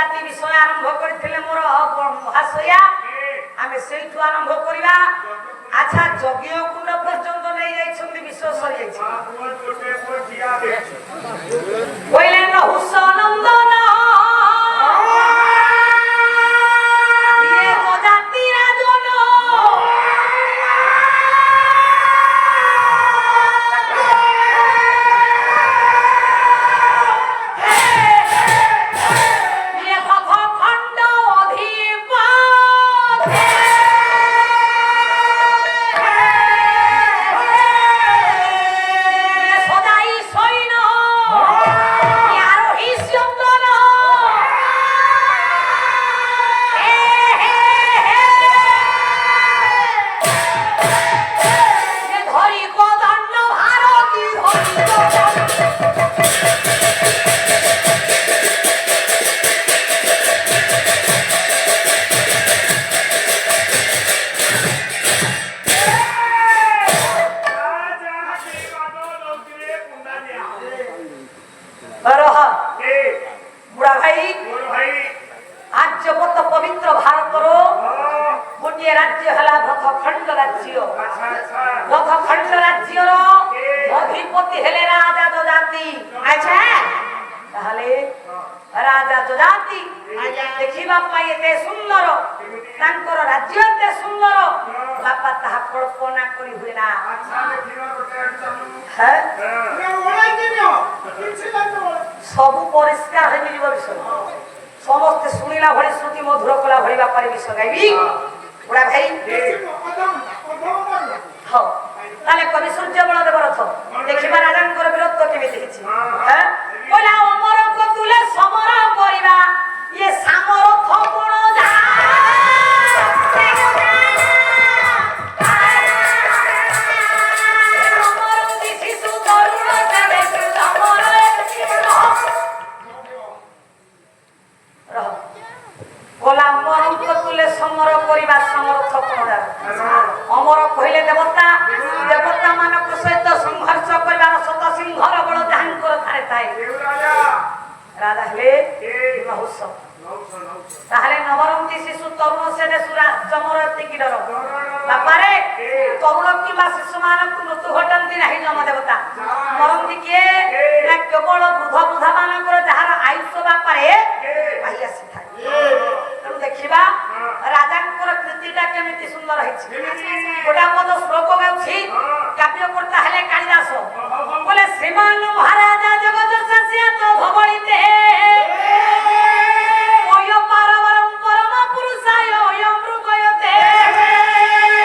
জাতি বিষয় আরম্ভ করেছিলে মোর মহাশয়া আমি সেইটু আরম্ভ করিবা। আচ্ছা যজ্ঞ কুণ্ড পর্যন্ত নেই যাইছন্তি বিশ্ব সরিয়েছে কইলেন রহুস নন্দন বুড়া ভাই আজ পত পবিত্র ভারতর গোটিয়ে রাজ্য হলা রথখণ্ড রাজ্য রথখণ্ড রাজ্যর অধিপতি হেলে রাজা যজাতি। আচ্ছা তাহলে রাজা যজাতি দেখিবা পাই এতে সুন্দর তাঙ্কর রাজ্য এতে সুন্দর বাপা তাহা কল্পনা করি হুয়ে না। হ্যাঁ সবু পরিষ্কার হয়ে মিলিব বিষয় সমস্তে শুনিলা ভଳି শ্রুতি মধুর কলা ভଳି বাপারে বিষয় গাইবি বুড়া ভাই। হ্যাঁ তাহলে কবি সূর্য বলদেব রথ দেখিবা রাজাঙ্কর বীরত্ব কেমিতি দেখেছি। হ্যাঁ কইলা অমর তুলে সমর করিবা ইয়ে সামরথ গুণ যা সমর করিবা সমর্থ কোণা অমর কহিলে দেবতা দেবতা ମାନଙ୍କ সহিত সংঘর্ষ করিবার শত সিংহর বল যাহাঙ্কর ধারে ଥାଏ রাজা হেলে নহুষ। তাহলে নবরঙ্গী শিশু তরুণ সে দেশুরা জমর এତିକି ଡର ବାପାରେ ତରୁଣ କିମ୍ବା ଶିଶୁମାନଙ୍କୁ ମୃତ୍ୟୁ ଘଟାନ୍ତି ନାହିଁ ଯମ ଦେବତା ମରନ୍ତି କିଏ ନା କେବଳ ବୃଦ୍ଧ ବୃଦ୍ଧା ମାନଙ୍କର ଯାହାର ଆୟୁଷ ବାପାରେ ପାଇ ଆସିଥାଏ। ତେଣୁ ଦେଖିବା ରାଜାଙ୍କର କୀର୍ତ୍ତିଟା କେମିତି ସୁନ୍ଦର ହେଇଛି। ଗୋଟା ପଦ ଶ୍ଲୋକ ଗାଉଛି କାବ୍ୟ କର୍ତ୍ତା ହେଲେ କାଳିଦାସ ବୋଲେ ଶ୍ରୀମାନ ମହାରାଜା ଜଗତ ଶାସିଆ ତ ଧବଳିତେ ଓୟ ପାରବରଂ ପରମ ପୁରୁଷାୟ ଓୟ ମୃଗୟତେ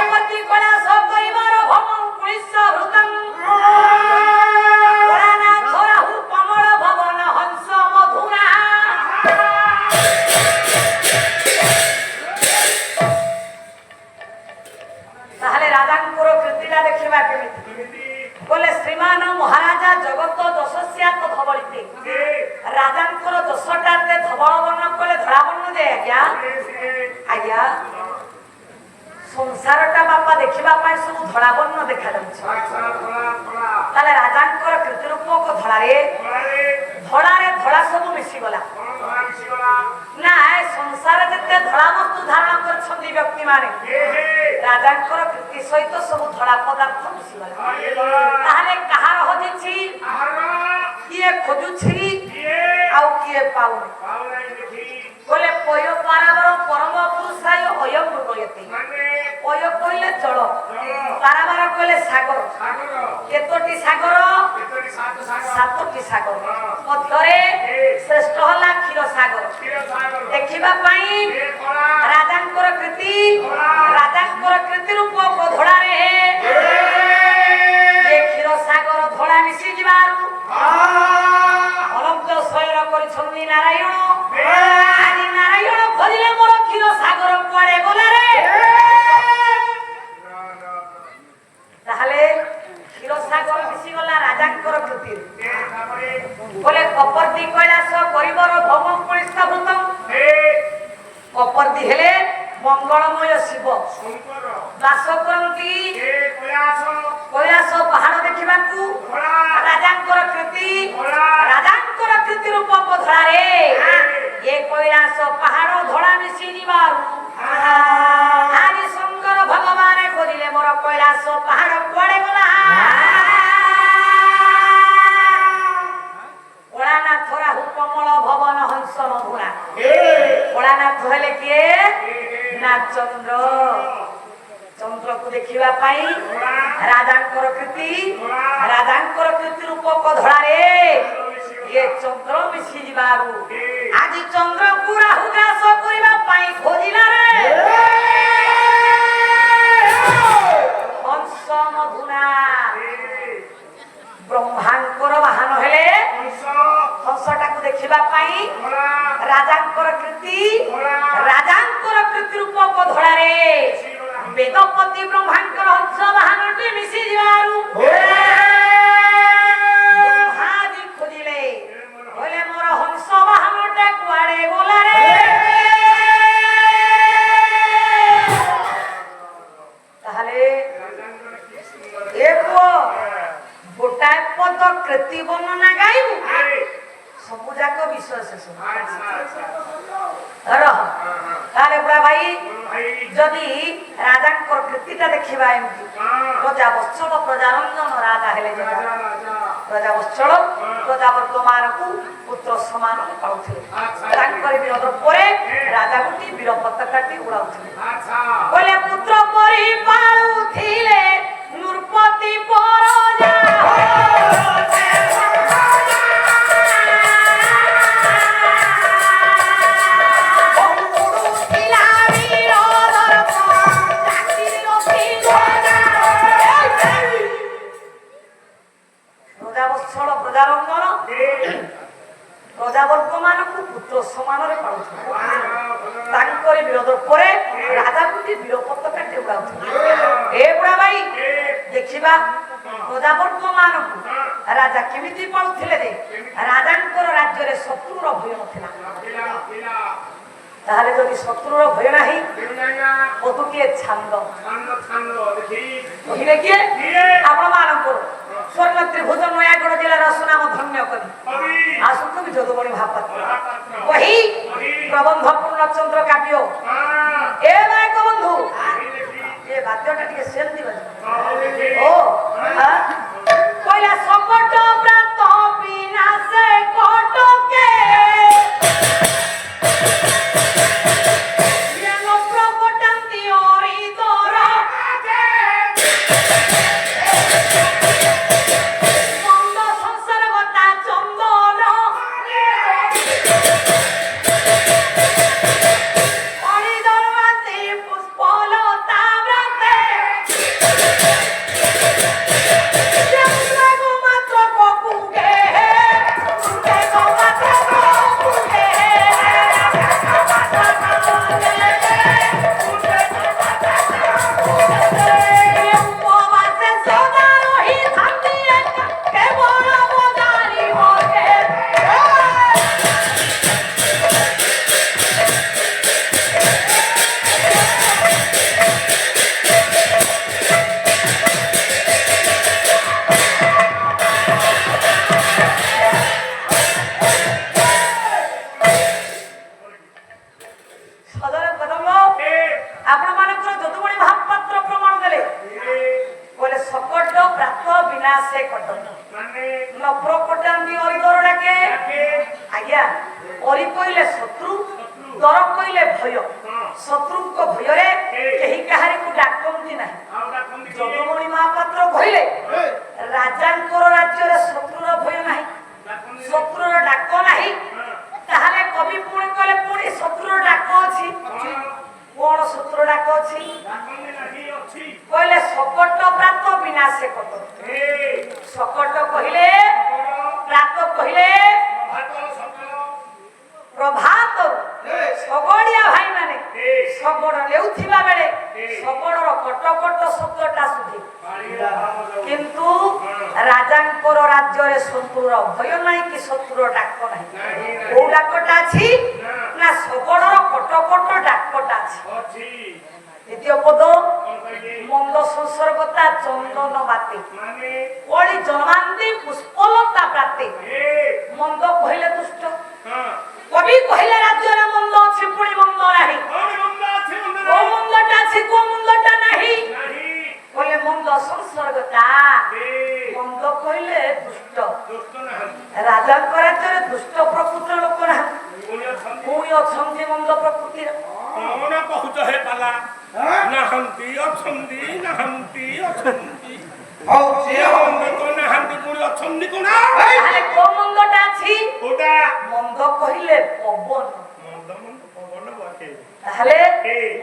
ଅପତି କୈଳାସ କରିବାର ଭମଂ ପୁଳିସ ହୃଦଂ ପୁରାଣା ଧରାହୁ କମଳ ଭବନ ହଂସ ମଧୁରା। তাহলে রাজাঙ্কর কীর্তিটা দেখিবা কেমিতি বলে শ্রীমান মহারাজা জগত যশস্যা তো ধবলিতে রাজাঙ্কর যশটাতে ধবল বর্ণ কলে ধরা বর্ণ দে আজ্ঞা আজ্ঞা সংসারটা বাপা দেখিবা পাই সব ধরা বর্ণ দেখা যাচ্ছে। তাহলে রাজাঙ্কর কীর্তি রূপক ধরারে ধরারে ধরা সব মিশি গলা না সংসারে যেতে ধরা বস্তু ধারণ করছেন ব্যক্তি মানে রাজাঙ্কর কীর্তি সহিত সব ধরা পদার্থ মিশি গলা। তাহলে কাহার হজিছি কিয়ে খোঁজুছি আউ কিয়ে পাউনি বলে পয় পারাবর পরম পুরুষায় অয় মৃগয়তে পয় কইলে জল পারাবার কইলে সাগর কেতটি সাগর সাতটি সাগর মধ্যরে শ্রেষ্ঠ হলা ক্ষীর সাগর। দেখিবা পাই রাজাঙ্কর কীর্তি রাজাঙ্কর কীর্তি রূপ ধড়ারে ক্ষীর সাগর ধড়া মিশি যাবারু অনন্ত শয়ন করিছন্তি নারায়ণ আদি নারায়ণ খোঁজিলে মোর ক্ষীর সাগর কুয়াড়ে গলা রে। তাহলে ক্ষীর সাগর মিশি গলা রাজাঙ্কর কীর্তি বলে কপর্দি কৈলাস করিবর ভমং পুলিস ভূতং কপর্দি হেলে মঙ্গলময় শিব বাস করନ୍ତି কৈলাস পাহাড় দেখিবাকু রাজাঙ্কর কীর্তি রাজাঙ্কর কীর্তি রূপ ধরারে এ কৈলাস কৈলাସ ପାହାଡ଼ ଧଳା ମିଶି ଯିବାରୁ ଆଜି ଶଙ୍କର ଭଗବାନ ଖୋଜିଲେ ମୋର কৈଳାସ ପାହାଡ଼ କୁଆଡ଼େ ଗଲା। କଳାନାଥ ରାହୁ କମଳ ଭବନ ହଂସ ମଧୁରା। କଳାନାଥ ହେଲେ କିଏ ନା ଚନ୍ଦ୍ର। ଚନ୍ଦ୍ରକୁ ଦେଖିବା ପାଇଁ ରାଜାଙ୍କର କୀର୍ତ୍ତି ରାଜାଙ୍କର କୀର୍ତ୍ତି ରୂପକ ଧଳାରେ ଇଏ ଚନ୍ଦ୍ର ମିଶି ଯିବାରୁ ଆଜି ଚନ୍ଦ୍ରକୁ ରାହୁ ଗ୍ରାସ କରିବା ପାଇଁ ଖୋଜିଲାରେ ହଂସ ମଧୁନା। ବ୍ରହ୍ମାଙ୍କର ବାହନ ହେଲେ ହଂସଟାକୁ ଦେଖିବା ପାଇଁ ରାଜାଙ୍କର କୀର୍ତ୍ତି ରୂପକ ଧଳାରେ ବେଦପତି ବ୍ରହ୍ମାଙ୍କର ହଂସ ବାହନଟି ମିଶି ଯିବାରୁ ବ୍ରହ୍ମାଦି ଖୋଜିଲେ କହିଲେ ମୋର ହଂସ ବାହନଟା କୁଆଡେ ଗଲାରେ। ତାହେଲେ ଏ ପୁଅ ଗୋଟାଏ ପଦ କୀର୍ତ୍ତି ବର୍ଣ୍ଣନା ଗାଇବୁ ସବୁ ଯାକ ବିଷୟ ଶେଷ। ତାହେଲେ ବୁଢା ଭାଇ ଯଦି ରାଜାଙ୍କର କୀର୍ତ୍ତିଟା ଦେଖିବା ଏମିତି ପ୍ରଜା ବତ୍ସଳ ପ୍ରଜାରଞ୍ଜନ ରାଜା ହେଲେ ପ୍ରଜା ବତ୍ସଳ ପ୍ରଜା ବର୍ତ୍ତମାନକୁ ପୁତ୍ର ସମାନ ପାଉଥିଲେ। ତାଙ୍କର ବିରୋଧ ପରେ ରାଜା ଗୋଟି ବୀର ପତାକାଟି ଉଡାଉଥିଲେ କହିଲେ ପୁତ୍ର ପରି ପାଳୁଥିଲେ ନୃପତି ପରଜା। ପ୍ରଜାବର୍ଗମାନଙ୍କୁ ପୁତ୍ର ସମାନରେ ପାଳୁଥିଲେ। ତାଙ୍କରି ବିରୋଧ ପରେ ରାଜା ଗୋଟି ବୀର ପତାକାଟି ଉଡାଉଥିଲେ। ଏ ବୁଢା ଭାଇ ଦେଖିବା ପ୍ରଜାବର୍ଗମାନଙ୍କୁ ରାଜା କେମିତି ପାଳୁଥିଲେ ଯେ ରାଜାଙ୍କର ରାଜ୍ୟରେ ଶତ୍ରୁର ଭୟ ନଥିଲା। ତାହେଲେ ଯଦି ଶତ୍ରୁର ଭୟ ନାହିଁ ବଧୁଟିଏ ଛାନ୍ଦ କହିଲେ କିଏ ଆପଣ ମାନଙ୍କର ସ୍ୱର୍ଣ୍ଣ ତ୍ରିଭୁଜ ନୟାଗଡ଼ ଜିଲ୍ଲାର ସୁନାମ ଧନ୍ୟ କବି ଆସୁକବି ଯଦୁମଣି ମହାପାତ୍ର କହି ପ୍ରବନ୍ଧ ପୂର୍ଣ୍ଣଚନ୍ଦ୍ର କାବ୍ୟ ଏ ନାୟକ ବନ୍ଧୁ ଏ ବାଦ୍ୟଟା ଟିକେ ସେମିତି ଓ କହିଲା ସକଟ ପ୍ରାନ୍ତ ବିନାଶେ କଟକେ ମନ୍ଦ କହିଲେ ଦୁଷ୍ଟ କବି କହିଲେ ରାଜ୍ୟରେ ମନ୍ଦ ତାଙ୍କ ରାଜ୍ୟରେ ଦୁଷ୍ଟ ପ୍ରକୃତିର ଲୋକ ନାହାନ୍ତି ପୁଣି ଅଛନ୍ତି ମନ୍ଦ ପ୍ରକୃତିର କଣ କହୁଛ ହେ ପାଲା ନାହାନ୍ତି ଅଛନ୍ତି ନାହାନ୍ତି ଅଛନ୍ତି ନାହାନ୍ତି ପୁଣି ଅଛନ୍ତି କଣ ତାହେଲେ କୋଉ ମନ୍ଦଟା ଅଛି କୋଉଟା ମନ୍ଦ କହିଲେ ପବନ ମନ୍ଦ ମନ୍ଦ ପବନ ବସେ ତାହେଲେ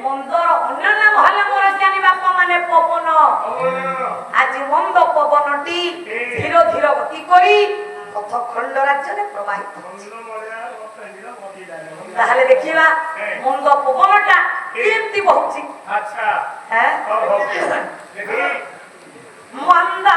ମନ୍ଦର ଅନ୍ୟ ନାମ ହେଲେ ମୋର ଜ୍ଞାନୀ ବାପା ମାନେ ପବନ ଆଜି ମନ୍ଦ ପବନଟି ଧୀର ଧୀର ଗତି କରି ପଥଖଣ୍ଡ ରାଜ୍ୟରେ ପ୍ରବାହିତ ତାହେଲେ ଦେଖିବା ମନ୍ଦ ପବନଟା କେମିତି ବହୁଛି ଆଚ୍ଛା ମନ୍ଦା